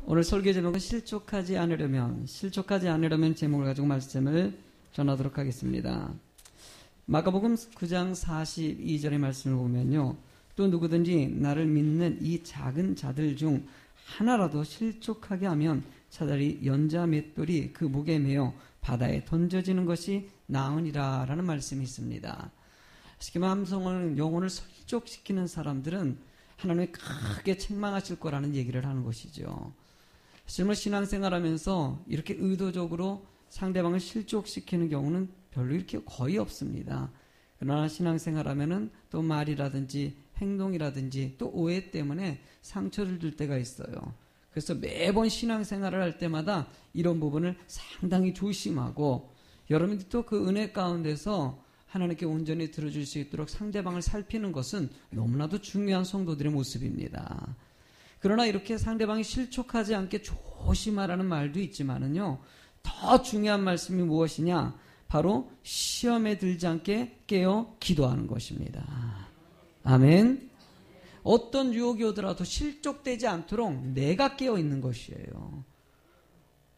오늘 설교 제목은 실족하지 않으려면 제목을 가지고 말씀을 전하도록 하겠습니다. 마가복음 9장 42절의 말씀을 보면요. 또 누구든지 나를 믿는 이 작은 자들 중 하나라도 실족하게 하면 차라리 연자 맷돌이 그 목에 매어 바다에 던져지는 것이 나으니라 라는 말씀이 있습니다. 쉽게 말하면 영혼을 실족시키는 사람들은 하나님이 크게 책망하실 거라는 얘기를 하는 것이죠. 정말 신앙생활하면서 이렇게 의도적으로 상대방을 실족시키는 경우는 별로 이렇게 거의 없습니다. 그러나 신앙생활하면은 또 말이라든지 행동이라든지 또 오해 때문에 상처를 줄 때가 있어요. 그래서 매번 신앙생활을 할 때마다 이런 부분을 상당히 조심하고 여러분들이 또 그 은혜 가운데서 하나님께 온전히 들어줄 수 있도록 상대방을 살피는 것은 너무나도 중요한 성도들의 모습입니다. 그러나 이렇게 상대방이 실족하지 않게 조심하라는 말도 있지만은요, 더 중요한 말씀이 무엇이냐? 바로 시험에 들지 않게 깨어 기도하는 것입니다. 아멘. 어떤 유혹이 오더라도 실족되지 않도록 내가 깨어 있는 것이에요.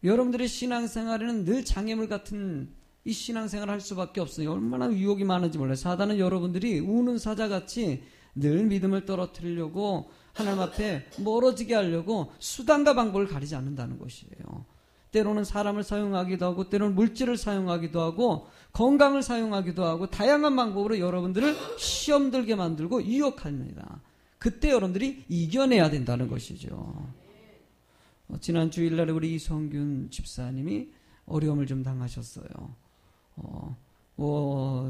여러분들의 신앙생활에는 늘 장애물 같은 이 신앙생활을 할 수밖에 없어요. 얼마나 유혹이 많은지 몰라요. 사단은 여러분들이 우는 사자같이 늘 믿음을 떨어뜨리려고 하나님 앞에 멀어지게 하려고 수단과 방법을 가리지 않는다는 것이에요. 때로는 사람을 사용하기도 하고 때로는 물질을 사용하기도 하고 건강을 사용하기도 하고 다양한 방법으로 여러분들을 시험 들게 만들고 유혹합니다. 그때 여러분들이 이겨내야 된다는 것이죠. 지난 주일날에 우리 이성균 집사님이 어려움을 좀 당하셨어요.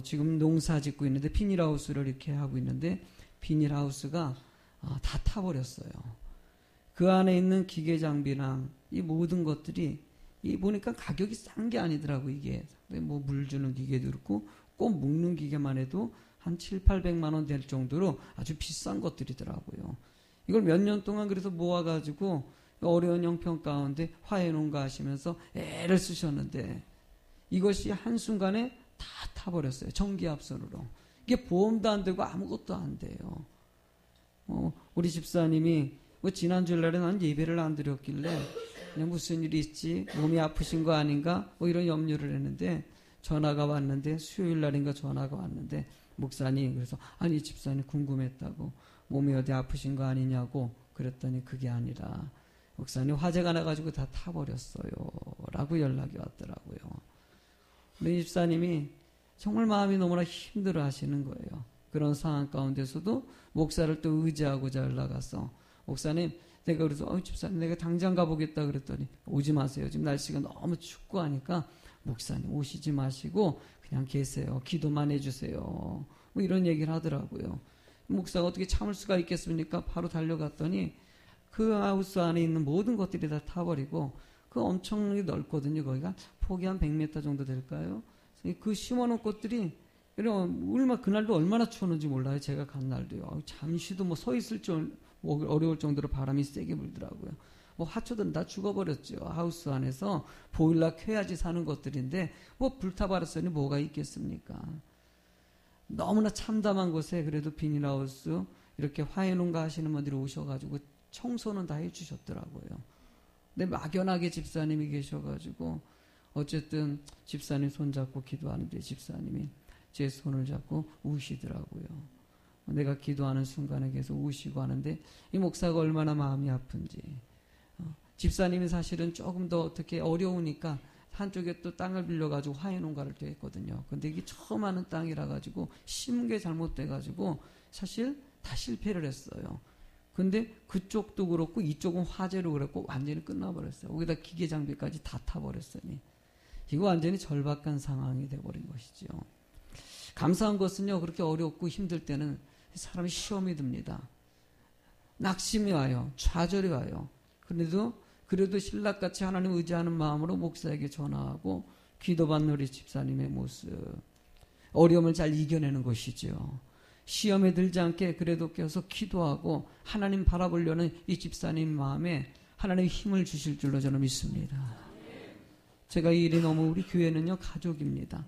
지금 농사 짓고 있는데 비닐하우스를 이렇게 하고 있는데 비닐하우스가 다 타버렸어요. 그 안에 있는 기계 장비랑 이 모든 것들이 보니까 가격이 싼 게 아니더라고. 이게 뭐 물 주는 기계도 그렇고 꼭 묶는 기계만 해도 한 700~800만 원 될 정도로 아주 비싼 것들이더라고요. 이걸 몇 년 동안 그래서 모아가지고 어려운 형편 가운데 화해농가 하시면서 애를 쓰셨는데 이것이 한순간에 다 타버렸어요. 전기압선으로. 이게 보험도 안 되고 아무것도 안 돼요. 우리 집사님이 지난주일날에 난 예배를 안 드렸길래 그냥 무슨 일이 있지, 몸이 아프신 거 아닌가 이런 염려를 했는데 전화가 왔는데 수요일날인가 전화가 왔는데 목사님, 그래서 아니 집사님 궁금했다고 몸이 어디 아프신 거 아니냐고 그랬더니 그게 아니라 목사님 화재가 나가지고 다 타버렸어요 라고 연락이 왔더라고요. 우리 집사님이 정말 마음이 너무나 힘들어 하시는 거예요. 그런 상황 가운데서도 목사를 또 의지하고자 연락와서 목사님, 내가 그래서 집사님 내가 당장 가보겠다 그랬더니 오지 마세요. 지금 날씨가 너무 춥고 하니까 목사님 오시지 마시고 그냥 계세요. 기도만 해주세요. 뭐 이런 얘기를 하더라고요. 목사가 어떻게 참을 수가 있겠습니까? 바로 달려갔더니 그 하우스 안에 있는 모든 것들이 다 타버리고 그 엄청나게 넓거든요. 거기가 폭이 한 100m 정도 될까요? 그 심어놓은 꽃들이 그날도 얼마나 추웠는지 몰라요. 제가 간 날도요. 잠시도 뭐 서 있을 줄 어려울 정도로 바람이 세게 불더라고요. 화초들은 다 죽어버렸죠. 하우스 안에서 보일러 켜야지 사는 것들인데 불타버렸으니 뭐가 있겠습니까? 너무나 참담한 곳에 그래도 비닐하우스 이렇게 화해농가 하시는 분들이 오셔가지고 청소는 다 해주셨더라고요. 근데 막연하게 집사님이 계셔가지고 어쨌든 집사님 손잡고 기도하는데 집사님이 제 손을 잡고 우시더라고요. 내가 기도하는 순간에 계속 우시고 하는데 이 목사가 얼마나 마음이 아픈지. 집사님이 사실은 조금 더 어떻게 어려우니까 한쪽에 또 땅을 빌려가지고 화해농가를 또 했거든요. 근데 이게 처음 하는 땅이라 가지고 심은 게 잘못돼가지고 사실 다 실패를 했어요. 근데 그쪽도 그렇고 이쪽은 화재로 그랬고 완전히 끝나버렸어요. 거기다 기계 장비까지 다 타버렸으니 이거 완전히 절박한 상황이 돼버린 것이죠. 감사한 것은요, 그렇게 어렵고 힘들 때는 사람이 시험이 듭니다. 낙심이 와요. 좌절이 와요. 그래도 신락같이 하나님 의지하는 마음으로 목사에게 전화하고 기도받는 우리 집사님의 모습, 어려움을 잘 이겨내는 것이죠. 시험에 들지 않게 그래도 계속 기도하고 하나님 바라보려는 이 집사님 마음에 하나님의 힘을 주실 줄로 저는 믿습니다. 제가 이 일이 너무 우리 교회는요 가족입니다.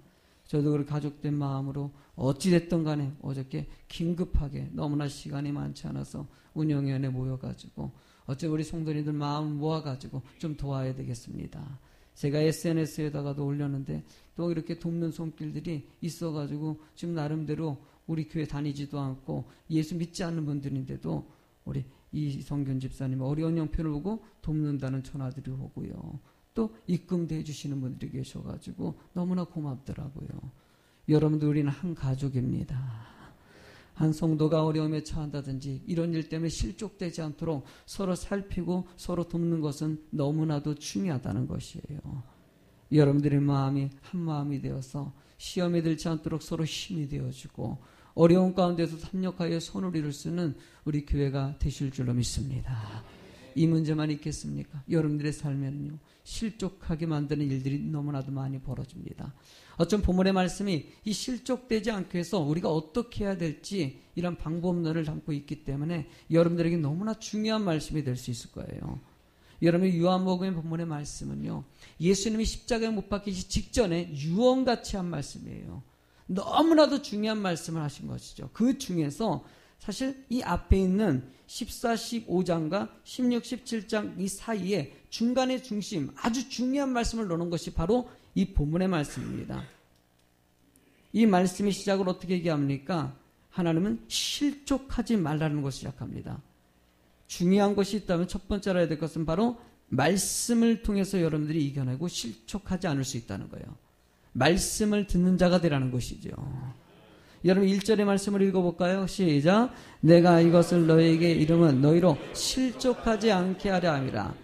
저도 그 가족된 마음으로 어찌됐든 간에 어저께 긴급하게 너무나 시간이 많지 않아서 운영위원회 모여가지고 어째 우리 성도님들 마음을 모아가지고 좀 도와야 되겠습니다. 제가 SNS에다가도 올렸는데 또 이렇게 돕는 손길들이 있어가지고 지금 나름대로 우리 교회 다니지도 않고 예수 믿지 않는 분들인데도 우리 이성균 집사님 어려운 형편을 보고 돕는다는 전화들이 오고요. 또 입금도 해주시는 분들이 계셔가지고 너무나 고맙더라고요. 여러분들 우리는 한 가족입니다. 한 성도가 어려움에 처한다든지 이런 일 때문에 실족되지 않도록 서로 살피고 서로 돕는 것은 너무나도 중요하다는 것이에요. 여러분들의 마음이 한 마음이 되어서 시험에 들지 않도록 서로 힘이 되어주고 어려운 가운데서 협력하여 손을 이룰 수 있는 우리 교회가 되실 줄로 믿습니다. 이 문제만 있겠습니까? 여러분들의 삶에는요, 실족하게 만드는 일들이 너무나도 많이 벌어집니다. 어쩜 본문의 말씀이 이 실족되지 않게 해서 우리가 어떻게 해야 될지 이런 방법론을 담고 있기 때문에 여러분들에게 너무나 중요한 말씀이 될 수 있을 거예요. 여러분, 요한복음의 본문의 말씀은요, 예수님이 십자가에 못 박히시 직전에 유언같이 한 말씀이에요. 너무나도 중요한 말씀을 하신 것이죠. 그 중에서 사실 이 앞에 있는 14, 15장과 16, 17장 이 사이에 중간의 중심, 아주 중요한 말씀을 넣는 것이 바로 이 본문의 말씀입니다. 이 말씀의 시작을 어떻게 얘기합니까? 하나님은 실족하지 말라는 것을 시작합니다. 중요한 것이 있다면 첫 번째로 해야 될 것은 바로 말씀을 통해서 여러분들이 이겨내고 실족하지 않을 수 있다는 거예요. 말씀을 듣는 자가 되라는 것이죠. 여러분 1절의 말씀을 읽어볼까요? 시작. 내가 이것을 너희에게 이름은 너희로 실족하지 않게 하려 함이라.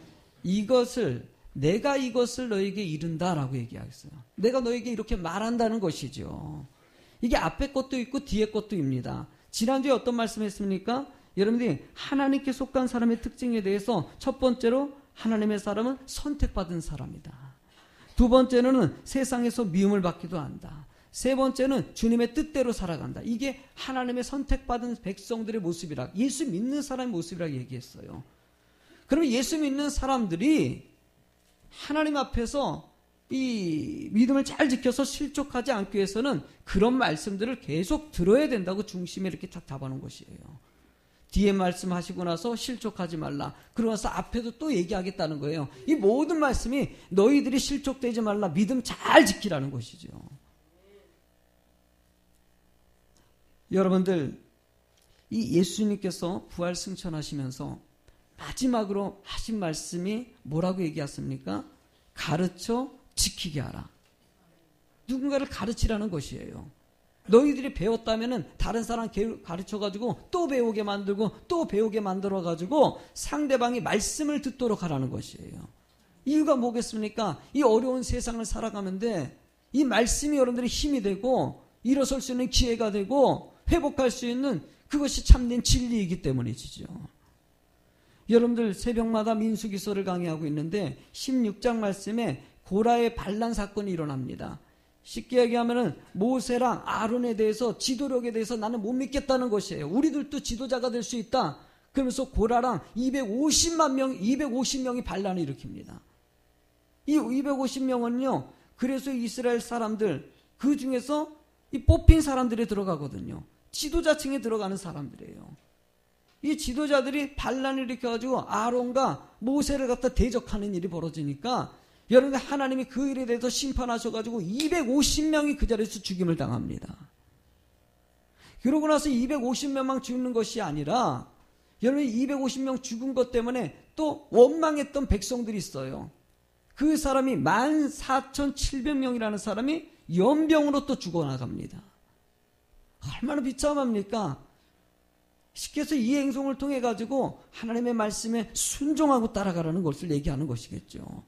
내가 이것을 너희에게 이른다라고 얘기하겠어요. 내가 너희에게 이렇게 말한다는 것이죠. 이게 앞에 것도 있고 뒤에 것도 입니다. 지난주에 어떤 말씀했습니까? 여러분들이 하나님께 속한 사람의 특징에 대해서 첫 번째로 하나님의 사람은 선택받은 사람이다. 두 번째는 세상에서 미움을 받기도 한다. 세 번째는 주님의 뜻대로 살아간다. 이게 하나님의 선택받은 백성들의 모습이라, 예수 믿는 사람의 모습이라고 얘기했어요. 그러면 예수 믿는 사람들이 하나님 앞에서 이 믿음을 잘 지켜서 실족하지 않기 위해서는 그런 말씀들을 계속 들어야 된다고 중심에 이렇게 딱 잡아놓은 것이에요. 뒤에 말씀하시고 나서 실족하지 말라. 그러고 나서 앞에도 또 얘기하겠다는 거예요. 이 모든 말씀이 너희들이 실족되지 말라. 믿음 잘 지키라는 것이죠. 여러분들, 이 예수님께서 부활 승천하시면서 마지막으로 하신 말씀이 뭐라고 얘기했습니까? 가르쳐 지키게 하라. 누군가를 가르치라는 것이에요. 너희들이 배웠다면은 다른 사람 가르쳐가지고 또 배우게 만들고 또 배우게 만들어가지고 상대방이 말씀을 듣도록 하라는 것이에요. 이유가 뭐겠습니까? 이 어려운 세상을 살아가는데 이 말씀이 여러분들의 힘이 되고 일어설 수 있는 기회가 되고 회복할 수 있는 그것이 참된 진리이기 때문이지요. 여러분들 새벽마다 민수기서를 강의하고 있는데 16장 말씀에 고라의 반란 사건이 일어납니다. 쉽게 얘기하면은 모세랑 아론에 대해서 지도력에 대해서 나는 못 믿겠다는 것이에요. 우리들도 지도자가 될 수 있다. 그러면서 고라랑 250명이 반란을 일으킵니다. 이 250명은요. 그래서 이스라엘 사람들 그 중에서 이 뽑힌 사람들이 들어가거든요. 지도자층에 들어가는 사람들이에요. 이 지도자들이 반란을 일으켜가지고 아론과 모세를 갖다 대적하는 일이 벌어지니까 여러분 하나님이 그 일에 대해서 심판하셔가지고 250명이 그 자리에서 죽임을 당합니다. 그러고 나서 250명만 죽는 것이 아니라 여러분 250명 죽은 것 때문에 또 원망했던 백성들이 있어요. 그 사람이 14,700명이라는 사람이 연병으로 또 죽어나갑니다. 얼마나 비참합니까? 쉽게 해서 이 행동을 통해 가지고 하나님의 말씀에 순종하고 따라가라는 것을 얘기하는 것이겠죠.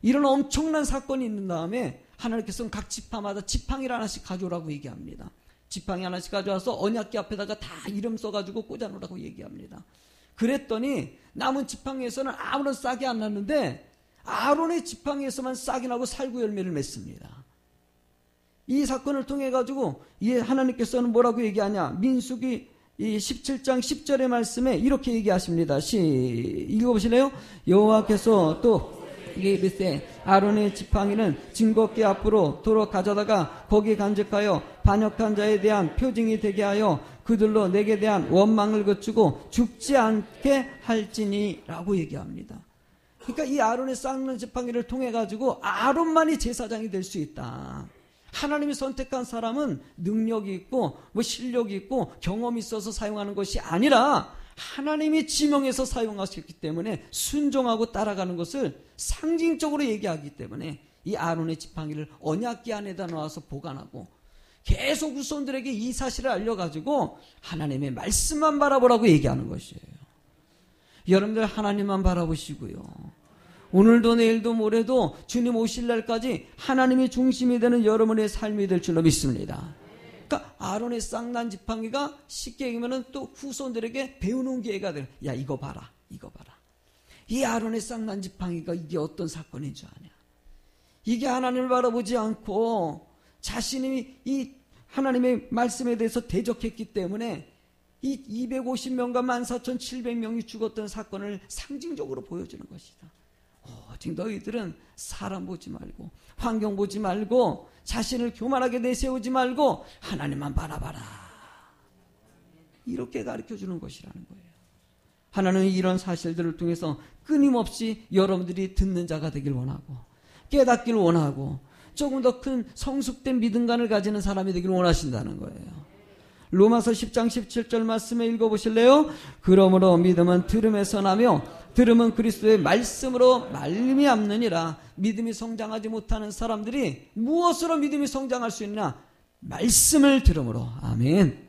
이런 엄청난 사건이 있는 다음에 하나님께서는 각 지파마다 지팡이를 하나씩 가져오라고 얘기합니다. 지팡이 하나씩 가져와서 언약궤 앞에다가 다 이름 써가지고 꽂아놓으라고 얘기합니다. 그랬더니 남은 지팡이에서는 아무런 싹이 안 났는데 아론의 지팡이에서만 싹이 나고 살구 열매를 맺습니다. 이 사건을 통해 가지고 하나님께서는 뭐라고 얘기하냐? 민수기 17장 10절의 말씀에 이렇게 얘기하십니다. 읽어보실래요? 여호와께서 또 이게 이르세 아론의 지팡이는 증거궤 앞으로 도로 가져다가 거기에 간직하여 반역한 자에 대한 표징이 되게 하여 그들로 내게 대한 원망을 거치고 죽지 않게 할지니라고 얘기합니다. 그러니까 이 아론의 쌓는 지팡이를 통해 가지고 아론만이 제사장이 될 수 있다. 하나님이 선택한 사람은 능력이 있고 뭐 실력이 있고 경험이 있어서 사용하는 것이 아니라 하나님이 지명해서 사용하셨기 때문에 순종하고 따라가는 것을 상징적으로 얘기하기 때문에 이 아론의 지팡이를 언약궤 안에다 넣어서 보관하고 계속 후손들에게 이 사실을 알려가지고 하나님의 말씀만 바라보라고 얘기하는 것이에요. 여러분들 하나님만 바라보시고요. 오늘도 내일도 모레도 주님 오실 날까지 하나님이 중심이 되는 여러분의 삶이 될 줄로 믿습니다. 그러니까 아론의 쌍난 지팡이가 쉽게 얘기하면 또 후손들에게 배우는 기회가 돼요. 야 이거 봐라, 이거 봐라. 이 아론의 쌍난 지팡이가 이게 어떤 사건인 줄 아냐. 이게 하나님을 바라보지 않고 자신이 이 하나님의 말씀에 대해서 대적했기 때문에 이 250명과 14,700명이 죽었던 사건을 상징적으로 보여주는 것이다. 오직 너희들은 사람 보지 말고 환경 보지 말고 자신을 교만하게 내세우지 말고 하나님만 바라봐라. 이렇게 가르쳐주는 것이라는 거예요. 하나님은 이런 사실들을 통해서 끊임없이 여러분들이 듣는 자가 되길 원하고 깨닫길 원하고 조금 더 큰 성숙된 믿음관을 가지는 사람이 되길 원하신다는 거예요. 로마서 10장 17절 말씀에 읽어보실래요? 그러므로 믿음은 들음에서 나며 들음은 그리스도의 말씀으로 말미암느니라. 믿음이 성장하지 못하는 사람들이 무엇으로 믿음이 성장할 수 있나? 말씀을 들음으로. 아멘.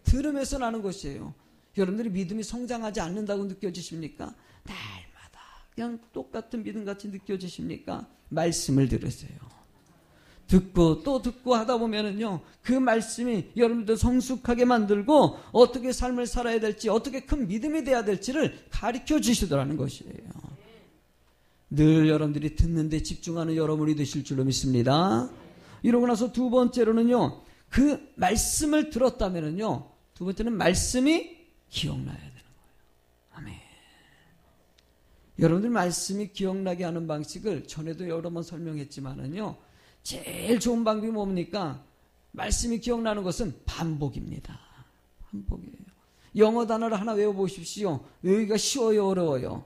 들음에서 나는 것이에요. 여러분들이 믿음이 성장하지 않는다고 느껴지십니까? 날마다 그냥 똑같은 믿음같이 느껴지십니까? 말씀을 들으세요. 듣고 또 듣고 하다 보면은요, 그 말씀이 여러분들 성숙하게 만들고 어떻게 삶을 살아야 될지, 어떻게 큰 믿음이 돼야 될지를 가르쳐 주시더라는 것이에요. 늘 여러분들이 듣는데 집중하는 여러분이 되실 줄로 믿습니다. 이러고 나서 두 번째로는요, 그 말씀을 들었다면은요, 두 번째는 말씀이 기억나야 되는 거예요. 아멘. 여러분들 말씀이 기억나게 하는 방식을 전에도 여러 번 설명했지만은요, 제일 좋은 방법이 뭡니까? 말씀이 기억나는 것은 반복입니다. 반복이에요. 영어 단어를 하나 외워보십시오. 외우기가 쉬워요, 어려워요?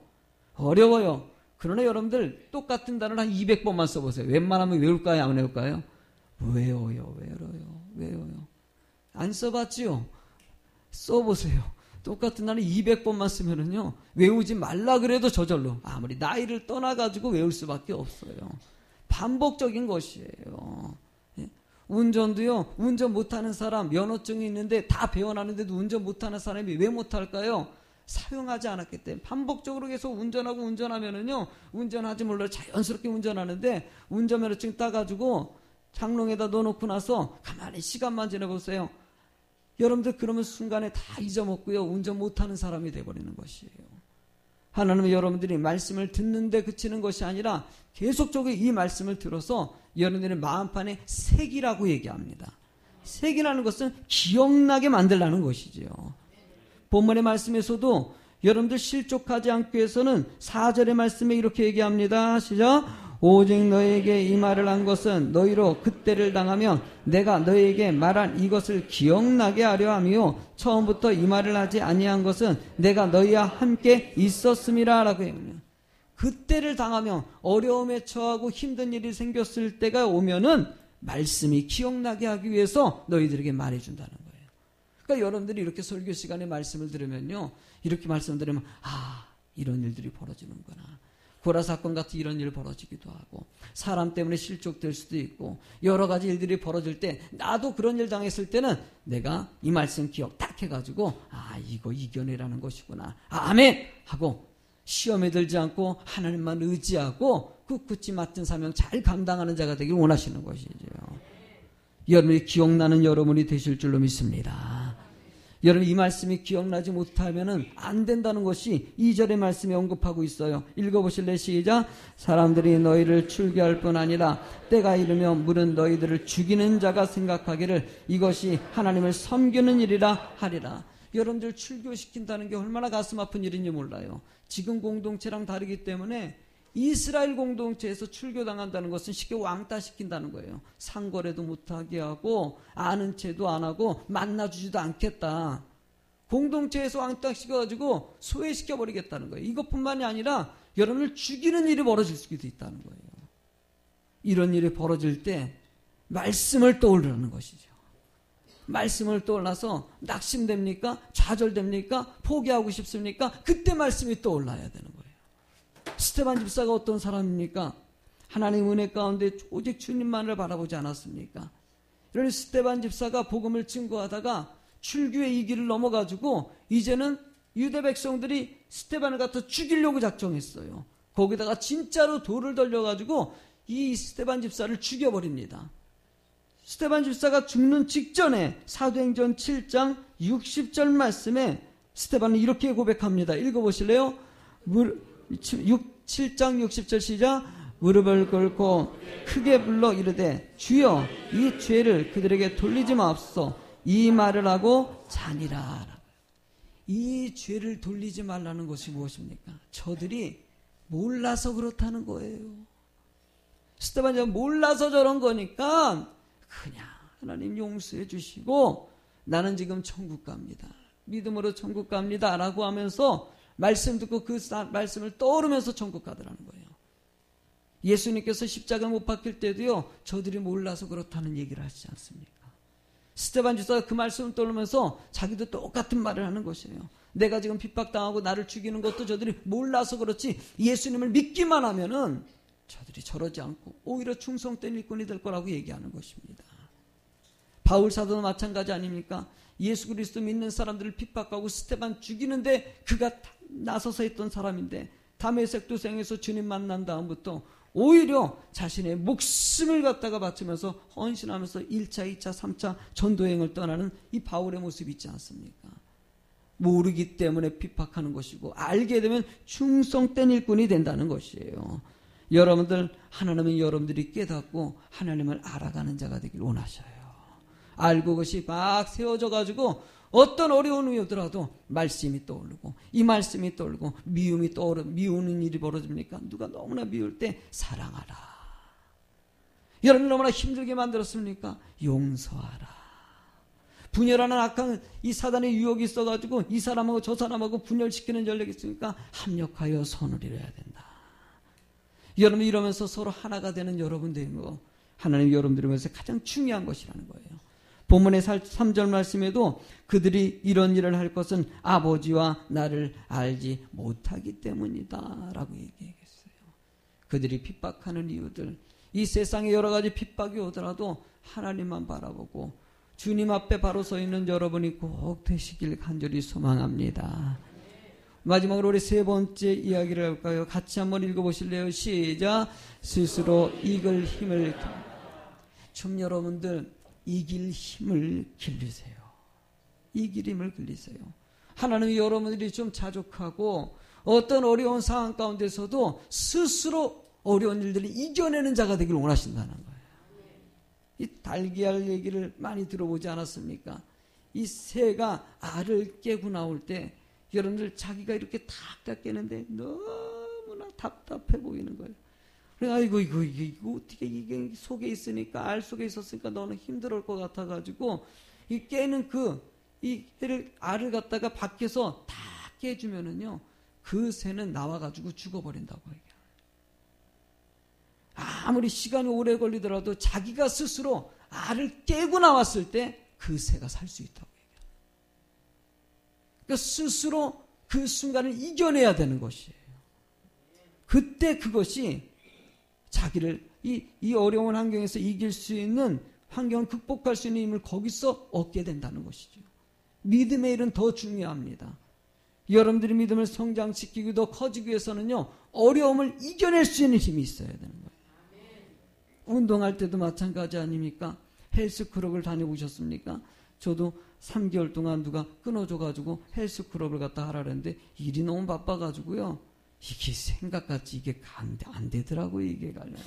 어려워요. 그러나 여러분들 똑같은 단어를 한 200번만 써보세요. 웬만하면 외울까요, 안 외울까요? 외워요. 안 써봤지요? 써보세요. 똑같은 단어 200번만 쓰면은요, 외우지 말라 그래도 저절로, 아무리 나이를 떠나가지고 외울 수밖에 없어요. 반복적인 것이에요. 운전도요, 운전 못하는 사람, 면허증이 있는데 다 배워놨는데도 운전 못하는 사람이 왜 못할까요? 사용하지 않았기 때문에. 반복적으로 계속 운전하면은요, 운전하지 몰라 자연스럽게 운전하는데, 운전면허증 따가지고 장롱에다 넣어놓고 나서 가만히 시간만 지내보세요. 여러분들 그러면 순간에 다 잊어먹고요, 운전 못하는 사람이 돼버리는 것이에요. 하나님은 여러분들이 말씀을 듣는데 그치는 것이 아니라 계속적으로 이 말씀을 들어서 여러분들의 마음판에 새기라고 얘기합니다. 새기라는 것은 기억나게 만들라는 것이지요. 본문의 말씀에서도 여러분들 실족하지 않기 위해서는 4절의 말씀에 이렇게 얘기합니다. 시작. 오직 너에게 이 말을 한 것은 너희로 그때를 당하면 내가 너에게 말한 이것을 기억나게 하려 함이요 처음부터 이 말을 하지 아니한 것은 내가 너희와 함께 있었음이라 라고 합니다. 그때를 당하면 어려움에 처하고 힘든 일이 생겼을 때가 오면은 말씀이 기억나게 하기 위해서 너희들에게 말해준다는 거예요. 그러니까 여러분들이 이렇게 설교 시간에 말씀을 들으면요, 이렇게 말씀 들으면 이런 일들이 벌어지는구나. 고라 사건 같은 이런 일 벌어지기도 하고, 사람 때문에 실족될 수도 있고, 여러 가지 일들이 벌어질 때 나도 그런 일 당했을 때는 내가 이 말씀 기억 딱 해가지고 이거 이겨내라는 것이구나, 아멘 하고 시험에 들지 않고 하나님만 의지하고 꿋꿋이 맡은 사명 잘 감당하는 자가 되길 원하시는 것이죠. 여러분이 기억나는 여러분이 되실 줄로 믿습니다. 여러분 이 말씀이 기억나지 못하면 안 된다는 것이 2절의 말씀에 언급하고 있어요. 읽어보실래요? 시작. 사람들이 너희를 출교할 뿐 아니라 때가 이르면 물은 너희들을 죽이는 자가 생각하기를 이것이 하나님을 섬기는 일이라 하리라. 여러분들 출교시킨다는 게 얼마나 가슴 아픈 일인지 몰라요. 지금 공동체랑 다르기 때문에 이스라엘 공동체에서 출교당한다는 것은 쉽게 왕따시킨다는 거예요. 상거래도 못하게 하고 아는 체도 안 하고 만나주지도 않겠다. 공동체에서 왕따시켜가지고 소외시켜버리겠다는 거예요. 이것뿐만이 아니라 여러분을 죽이는 일이 벌어질 수도 있다는 거예요. 이런 일이 벌어질 때 말씀을 떠올리는 것이죠. 말씀을 떠올라서 낙심됩니까? 좌절됩니까? 포기하고 싶습니까? 그때 말씀이 떠올라야 되는 거예요. 스데반 집사가 어떤 사람입니까? 하나님 은혜 가운데 오직 주님만을 바라보지 않았습니까? 이런 스데반 집사가 복음을 증거하다가 출교의 이 길을 넘어가지고 이제는 유대 백성들이 스데반을 갖다 죽이려고 작정했어요. 거기다가 진짜로 돌을 돌려가지고 이 스데반 집사를 죽여버립니다. 스데반 집사가 죽는 직전에 사도행전 7장 60절 말씀에 스데반은 이렇게 고백합니다. 읽어보실래요? 7장 60절 시작. 무릎을 꿇고 크게 불러 이르되 주여 이 죄를 그들에게 돌리지 마옵소서. 이 말을 하고 자니라. 이 죄를 돌리지 말라는 것이 무엇입니까? 저들이 몰라서 그렇다는 거예요. 스데반이 몰라서 저런 거니까 그냥 하나님 용서해 주시고 나는 지금 천국 갑니다. 믿음으로 천국 갑니다 라고 하면서 말씀 듣고 그 말씀을 떠오르면서 천국 가더라는 거예요. 예수님께서 십자가를 못 박힐 때도요, 저들이 몰라서 그렇다는 얘기를 하시지 않습니까? 스데반 집사가 그 말씀을 떠올리면서 자기도 똑같은 말을 하는 것이에요. 내가 지금 핍박당하고 나를 죽이는 것도 저들이 몰라서 그렇지 예수님을 믿기만 하면은 저들이 저러지 않고 오히려 충성된 일꾼이 될 거라고 얘기하는 것입니다. 바울 사도도 마찬가지 아닙니까? 예수 그리스도 믿는 사람들을 핍박하고 스데반 죽이는데 그가 나서서 했던 사람인데 다메섹 도상에서 주님 만난 다음부터 오히려 자신의 목숨을 갖다가 바치면서 헌신하면서 1차, 2차, 3차 전도행을 떠나는 이 바울의 모습이 있지 않습니까? 모르기 때문에 핍박하는 것이고 알게 되면 충성된 일꾼이 된다는 것이에요. 여러분들, 하나님은 여러분들이 깨닫고 하나님을 알아가는 자가 되길 원하셔요. 알고 그것이 막 세워져 가지고 어떤 어려움이 오더라도 말씀이 떠오르고 이 말씀이 떠오르고 미움이 떠오르고 미우는 일이 벌어집니까? 누가 너무나 미울 때 사랑하라. 여러분 너무나 힘들게 만들었습니까? 용서하라. 분열하는 악한 이 사단의 유혹이 있어가지고 이 사람하고 저 사람하고 분열시키는 전략이 있으니까 합력하여 선을 이뤄야 된다. 여러분 이러면서 서로 하나가 되는 여러분 되는 거 하나님 여러분들을 위해서 가장 중요한 것이라는 거예요. 본문의 3절 말씀에도 그들이 이런 일을 할 것은 아버지와 나를 알지 못하기 때문이다 라고 얘기했어요. 그들이 핍박하는 이유들, 이 세상에 여러 가지 핍박이 오더라도 하나님만 바라보고 주님 앞에 바로 서 있는 여러분이 꼭 되시길 간절히 소망합니다. 마지막으로 우리 세 번째 이야기를 할까요? 같이 한번 읽어보실래요? 시작. 스스로 이길 힘을. 좀 여러분들 이길 힘을 길르세요. 이길 힘을 길르세요. 하나님이 여러분들이 좀 자족하고 어떤 어려운 상황 가운데서도 스스로 어려운 일들을 이겨내는 자가 되길 원하신다는 거예요. 이 달걀 얘기를 많이 들어보지 않았습니까? 이 새가 알을 깨고 나올 때 여러분들 자기가 이렇게 탁탁 깨는데 너무나 답답해 보이는 거예요. 그래, 아이고, 이거 어떻게 이게 속에 있으니까, 알 속에 있었으니까 너는 힘들 것 같아가지고, 이 깨는 이 알을 갖다가 밖에서 다 깨주면은요, 그 새는 나와가지고 죽어버린다고 얘기해요. 아무리 시간이 오래 걸리더라도 자기가 스스로 알을 깨고 나왔을 때 그 새가 살 수 있다고 얘기해요. 그러니까 스스로 그 순간을 이겨내야 되는 것이에요. 그때 그것이 자기를 이 어려운 환경에서 이길 수 있는 환경을 극복할 수 있는 힘을 거기서 얻게 된다는 것이죠. 믿음의 일은 더 중요합니다. 여러분들이 믿음을 성장시키고 더 커지기 위해서는요, 어려움을 이겨낼 수 있는 힘이 있어야 되는 거예요. 운동할 때도 마찬가지 아닙니까? 헬스클럽을 다녀보셨습니까? 저도 3개월 동안 누가 끊어줘가지고 헬스클럽을 갔다 하라 그랬는데 일이 너무 바빠가지고요. 이게 생각같이 이게 안 되더라고요. 이게 가려면.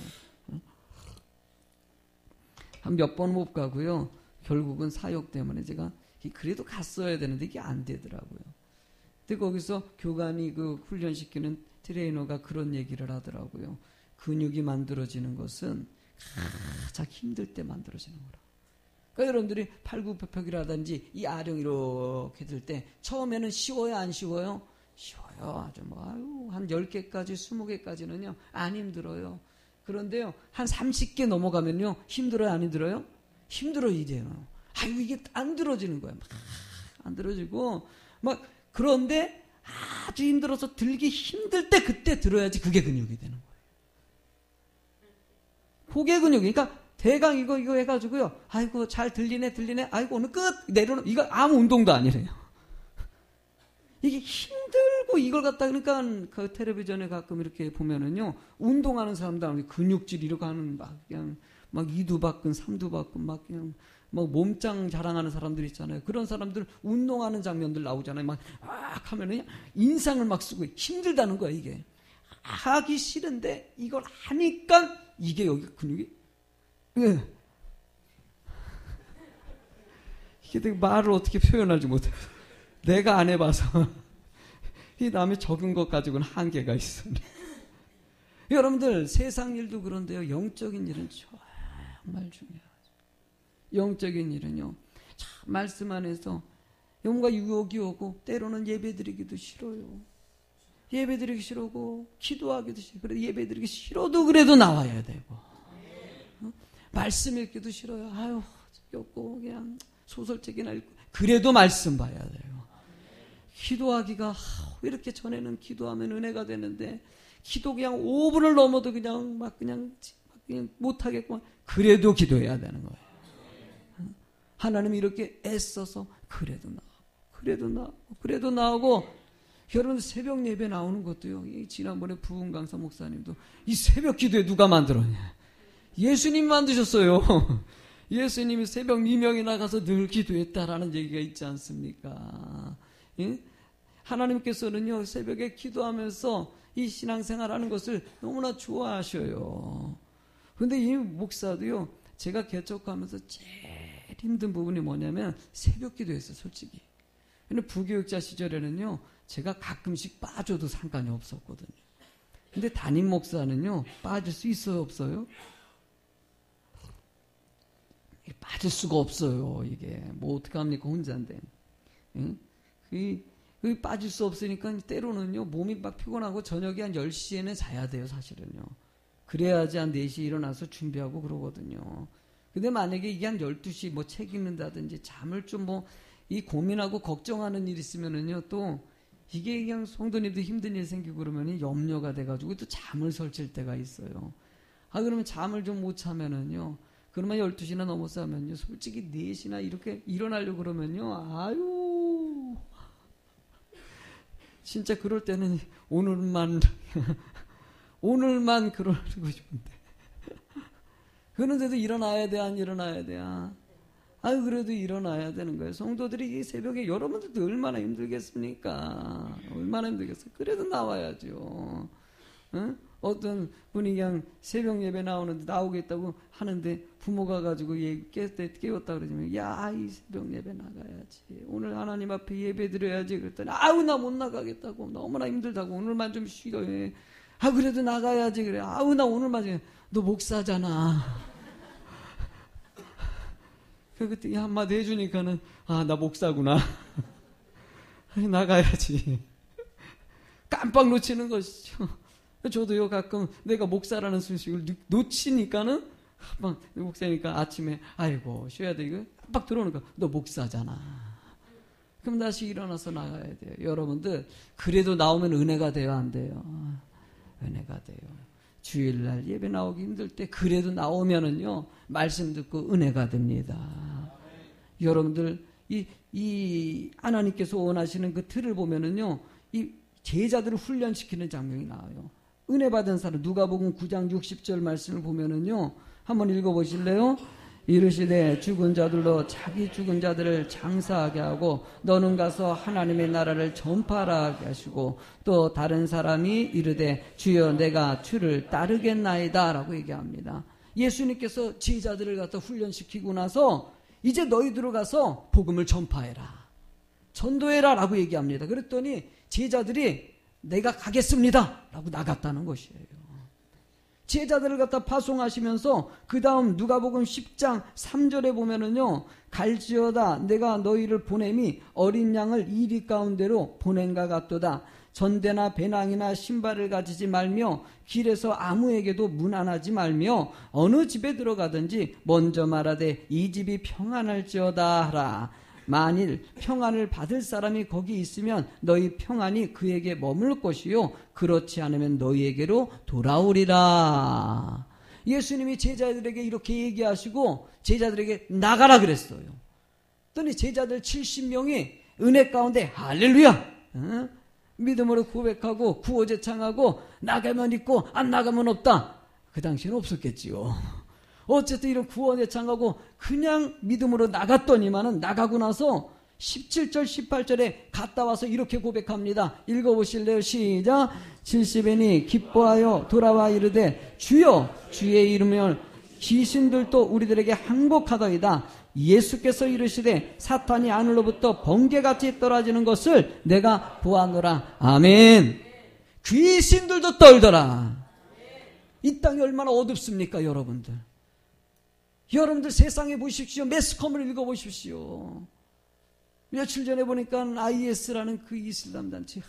한 몇 번 못 가고요. 결국은 사역 때문에 제가 그래도 갔어야 되는데 이게 안 되더라고요. 근데 거기서 교관이 그 훈련시키는 트레이너가 그런 얘기를 하더라고요. 근육이 만들어지는 것은 가장 힘들 때 만들어지는 거라. 그러니까 여러분들이 팔굽혀펴기라든지 이 아령 이렇게 들 때 처음에는 쉬워요, 안 쉬워요? 쉬워요. 아주 한 10개까지 20개까지는요 안 힘들어요. 그런데요 한 30개 넘어가면요 힘들어요, 안 힘들어요? 힘들어요. 이제요. 이게 안 들어지는 거예요. 막 안 들어지고 막 그런데 아주 힘들어서 들기 힘들 때 그때 들어야지 그게 근육이 되는 거예요. 그게 근육이. 그러니까 대강 이거 해가지고요. 아이고 잘 들리네. 아이고 오늘 끝 내려놓. 이거 아무 운동도 아니래요. 이게 힘들고 이걸 갖다 그러니까 그 텔레비전에 가끔 이렇게 보면은요 운동하는 사람들 근육질 이렇게 하는 막 그냥 막 2두 박근 3두 박근 막 그냥 막 몸짱 자랑하는 사람들 있잖아요. 그런 사람들 운동하는 장면들 나오잖아요. 막 하면은 인상을 막 쓰고 힘들다는 거야 이게. 하기 싫은데 이걸 하니까 이게 여기 근육이 예. 이게 되게 말을 어떻게 표현하지 못해요. 내가 안 해봐서 이 남이 적은 것 가지고는 한계가 있어. 여러분들 세상 일도 그런데요. 영적인 일은 정말 중요해요. 영적인 일은요. 참 말씀 안에서 뭔가 유혹이 오고 때로는 예배드리기도 싫어요. 예배드리기 싫고 기도하기도 싫고 그래도 예배드리기 싫어도 그래도 나와야 되고 말씀 읽기도 싫어요. 아유 없고 그냥 소설책이나 읽고 그래도 말씀 봐야 돼요. 기도하기가 이렇게 전에는 기도하면 은혜가 되는데 기도 그냥 5분을 넘어도 그냥 못하겠고 그래도 기도해야 되는 거예요. 하나님이 이렇게 애써서 그래도 나오고 여러분 새벽 예배 나오는 것도요. 지난번에 부흥 강사 목사님도 이 새벽 기도에 누가 만들었냐? 예수님 만드셨어요. 예수님이 새벽 미명에 나가서 늘 기도했다라는 얘기가 있지 않습니까? 예? 하나님께서는요 새벽에 기도하면서 이 신앙생활하는 것을 너무나 좋아하셔요. 그런데 이 목사도요 제가 개척하면서 제일 힘든 부분이 뭐냐면 새벽 기도였어요. 솔직히. 근데 부교육자 시절에는요 제가 가끔씩 빠져도 상관이 없었거든요. 근데 담임 목사는요 빠질 수 있어요, 없어요? 빠질 수가 없어요. 이게 뭐 어떡합니까 혼자인데. 응? 빠질 수 없으니까 때로는요 몸이 막 피곤하고 저녁에 한 10시에는 자야 돼요. 사실은요. 그래야지 한 4시에 일어나서 준비하고 그러거든요. 근데 만약에 이게 한 12시 뭐 책 읽는다든지 잠을 좀 이 고민하고 걱정하는 일 있으면은요 또 이게 그냥 성도님도 힘든 일 생기고 그러면 염려가 돼가지고 또 잠을 설칠 때가 있어요. 그러면 잠을 좀 못 자면은요 그러면 12시나 넘어서 하면요 솔직히 4시나 이렇게 일어나려고 그러면요 아유 진짜 그럴 때는 오늘만 그러고 싶은데 그런데도 일어나야 돼, 안 일어나야 돼? 그래도 일어나야 되는 거예요. 성도들이 이 새벽에 여러분들도 얼마나 힘들겠습니까? 얼마나 힘들겠어요. 그래도 나와야죠. 응? 어떤 분이 그냥 새벽 예배 나오겠다고 하는데 부모가 가지고 깨웠다 그러지만 이 새벽 예배 나가야지. 오늘 하나님 앞에 예배 드려야지. 그랬더니 나 못 나가겠다고. 너무나 힘들다고. 오늘만 좀 쉬어해. 그래도 나가야지. 그래. 나 오늘만 너 목사잖아. 그때 한마디 해주니까는 나 목사구나. 나가야지. 깜빡 놓치는 것이죠. 저도요 가끔 내가 목사라는 소식을 놓치니까는 막 목사니까 아침에 아이고 쉬어야 돼 이거 깜빡 들어오니까 너 목사잖아. 그럼 다시 일어나서 나가야 돼요. 여러분들 그래도 나오면 은혜가 돼요, 안 돼요? 은혜가 돼요. 주일날 예배 나오기 힘들 때 그래도 나오면은요 말씀 듣고 은혜가 됩니다. 여러분들 이 하나님께서 원하시는 그 틀을 보면은요 이 제자들을 훈련시키는 장면이 나와요. 은혜 받은 사람 누가복음 9장 60절 말씀을 보면은요 한번 읽어보실래요? 이르시되 죽은 자들로 자기 죽은 자들을 장사하게 하고 너는 가서 하나님의 나라를 전파하라 하시고 또 다른 사람이 이르되 주여 내가 주를 따르겠나이다 라고 얘기합니다. 예수님께서 제자들을 갖다 훈련시키고 나서 이제 너희들로 가서 복음을 전파해라 전도해라 라고 얘기합니다. 그랬더니 제자들이 내가 가겠습니다 라고 나갔다는 것이에요. 제자들을 갖다 파송하시면서 그 다음 누가복음 10장 3절에 보면은요, 갈지어다 내가 너희를 보냄이 어린 양을 이리 가운데로 보낸가 같도다. 전대나 배낭이나 신발을 가지지 말며 길에서 아무에게도 문안하지 말며 어느 집에 들어가든지 먼저 말하되 이 집이 평안할지어다 하라. 만일 평안을 받을 사람이 거기 있으면 너희 평안이 그에게 머물 것이요 그렇지 않으면 너희에게로 돌아오리라. 예수님이 제자들에게 이렇게 얘기하시고 제자들에게 나가라 그랬어요. 그랬더니 제자들 70명이 은혜 가운데 할렐루야 믿음으로 고백하고 구호제창하고 나가면 있고 안 나가면 없다. 그 당시에는 없었겠지요. 어쨌든 이런 구원제창하고 그냥 믿음으로 나갔더니만은 나가고 나서 17절 18절에 갔다 와서 이렇게 고백합니다. 읽어보실래요? 시작. 70인이 기뻐하여 돌아와 이르되 주여 주의 이름을 귀신들도 우리들에게 항복하더이다. 예수께서 이르시되 사탄이 하늘로부터 번개같이 떨어지는 것을 내가 보았노라. 아멘. 귀신들도 떨더라. 이 땅이 얼마나 어둡습니까 여러분들. 여러분들 세상에 보십시오. 매스컴을 읽어보십시오. 며칠 전에 보니까 IS라는 그 이슬람 단체,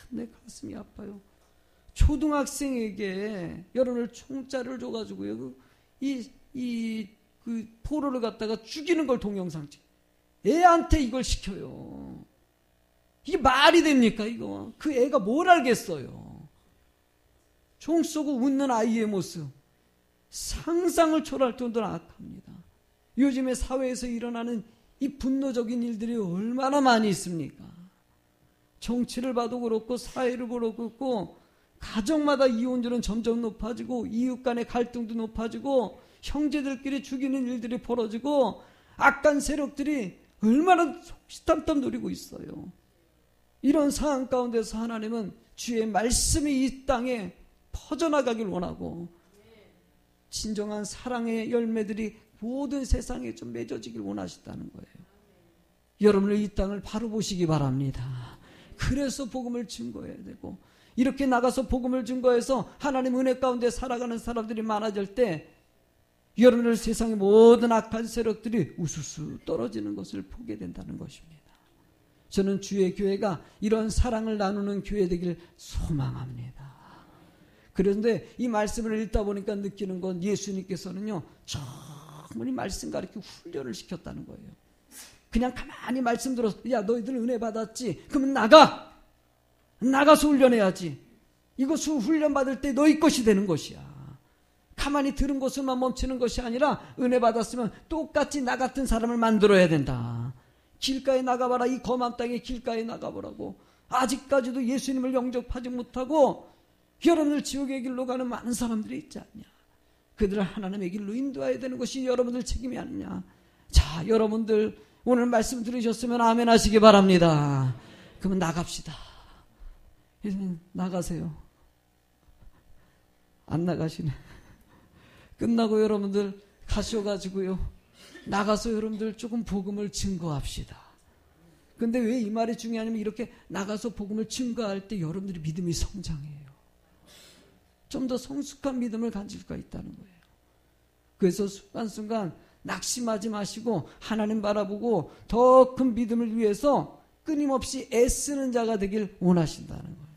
내 가슴이 아파요. 초등학생에게 여러분들 총자를 줘가지고요, 그 포로를 갖다가 죽이는 걸 동영상 찍. 애한테 이걸 시켜요. 이게 말이 됩니까 이거? 그 애가 뭘 알겠어요? 총 쏘고 웃는 아이의 모습. 상상을 초월할 정도로 악합니다. 요즘에 사회에서 일어나는 이 분노적인 일들이 얼마나 많이 있습니까? 정치를 봐도 그렇고 사회를 보도 그렇고 가정마다 이혼율은 점점 높아지고 이웃 간의 갈등도 높아지고 형제들끼리 죽이는 일들이 벌어지고 악한 세력들이 얼마나 속시탐탐 노리고 있어요. 이런 상황 가운데서 하나님은 주의 말씀이 이 땅에 퍼져나가길 원하고 진정한 사랑의 열매들이 모든 세상에 좀 맺어지길 원하시다는 거예요. 여러분들 이 땅을 바로 보시기 바랍니다. 그래서 복음을 증거해야 되고 이렇게 나가서 복음을 증거해서 하나님 은혜 가운데 살아가는 사람들이 많아질 때 여러분들 세상의 모든 악한 세력들이 우수수 떨어지는 것을 보게 된다는 것입니다. 저는 주의 교회가 이런 사랑을 나누는 교회 되길 소망합니다. 그런데 이 말씀을 읽다 보니까 느끼는 건 예수님께서는요 충분히 말씀 가르치고 훈련을 시켰다는 거예요. 그냥 가만히 말씀 들어서 야 너희들 은혜 받았지? 그러면 나가서 훈련해야지. 이거 훈련 받을 때 너희 것이 되는 것이야. 가만히 들은 것으로만 멈추는 것이 아니라 은혜 받았으면 똑같이 나 같은 사람을 만들어야 된다. 길가에 나가봐라. 이 험한 땅에 길가에 나가보라고. 아직까지도 예수님을 영접하지 못하고 여러분들 지옥의 길로 가는 많은 사람들이 있지 않냐. 그들을 하나님의 길로 인도해야 되는 것이 여러분들 책임이 아니냐. 자, 여러분들 오늘 말씀 들으셨으면 아멘 하시기 바랍니다. 그러면 나갑시다. 이제 나가세요. 안 나가시네. 끝나고 여러분들 가셔가지고요 나가서 여러분들 조금 복음을 증거합시다. 근데 왜 이 말이 중요하냐면 이렇게 나가서 복음을 증거할 때 여러분들이 믿음이 성장해요. 좀 더 성숙한 믿음을 가질 수가 있다는 거예요. 그래서 순간순간 낙심하지 마시고 하나님 바라보고 더 큰 믿음을 위해서 끊임없이 애쓰는 자가 되길 원하신다는 거예요.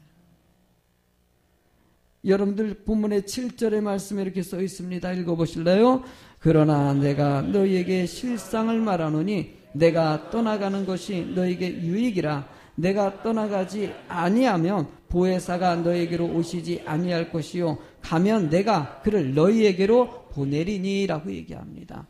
여러분들 본문의 7절의 말씀에 이렇게 써 있습니다. 읽어보실래요? 그러나 내가 너희에게 실상을 말하노니 내가 떠나가는 것이 너희에게 유익이라. 내가 떠나가지 아니하면 보혜사가 너희에게로 오시지 아니할 것이요 가면 내가 그를 너희에게로 보내리니 라고 얘기합니다.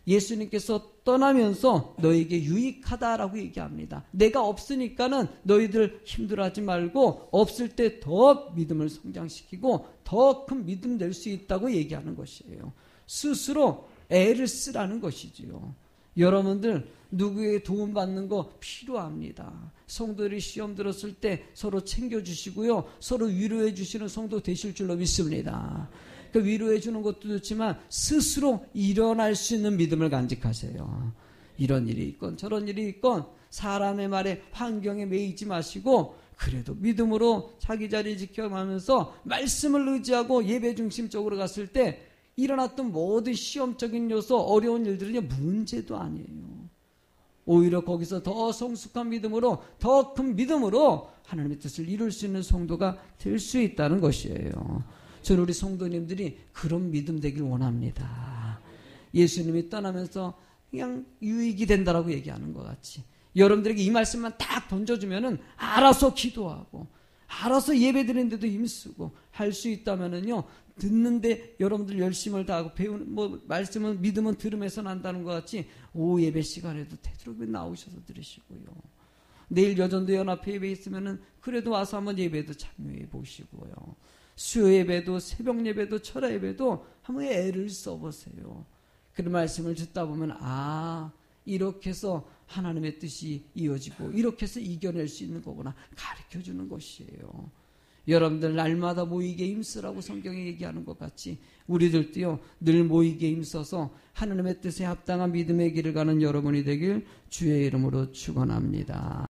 예수님께서 떠나면서 너희에게 유익하다라고 얘기합니다. 내가 없으니까는 너희들 힘들어하지 말고 없을 때 더 믿음을 성장시키고 더 큰 믿음 낼 수 있다고 얘기하는 것이에요. 스스로 애를 쓰라는 것이지요. 여러분들 누구에게 도움받는 거 필요합니다. 성도들이 시험 들었을 때 서로 챙겨주시고요. 서로 위로해 주시는 성도 되실 줄로 믿습니다. 그 위로해 주는 것도 좋지만 스스로 일어날 수 있는 믿음을 간직하세요. 이런 일이 있건 저런 일이 있건 사람의 말에 환경에 매이지 마시고 그래도 믿음으로 자기 자리 지켜가면서 말씀을 의지하고 예배 중심적으로 갔을 때 일어났던 모든 시험적인 요소, 어려운 일들은 문제도 아니에요. 오히려 거기서 더 성숙한 믿음으로, 더 큰 믿음으로 하나님의 뜻을 이룰 수 있는 성도가 될 수 있다는 것이에요. 저는 우리 성도님들이 그런 믿음 되길 원합니다. 예수님이 떠나면서 그냥 유익이 된다라고 얘기하는 것 같이 여러분들에게 이 말씀만 딱 던져주면은 알아서 기도하고 알아서 예배드리는데도 힘쓰고 할 수 있다면은요, 듣는데 여러분들 열심을 다하고 배우는 말씀은 믿음은 들음에서 난다는 것 같이 오후 예배 시간에도 되도록 나오셔서 들으시고요. 내일 여전도 연합회 예배 있으면은 그래도 와서 한번 예배도 참여해 보시고요. 수요 예배도 새벽 예배도 철야 예배도 한번 애를 써보세요. 그런 말씀을 듣다 보면 이렇게 해서 하나님의 뜻이 이어지고 이렇게 해서 이겨낼 수 있는 거구나 가르쳐주는 것이에요. 여러분들 날마다 모이게 힘쓰라고 성경에 얘기하는 것 같이 우리들도요 늘 모이게 힘써서 하나님의 뜻에 합당한 믿음의 길을 가는 여러분이 되길 주의 이름으로 축원합니다.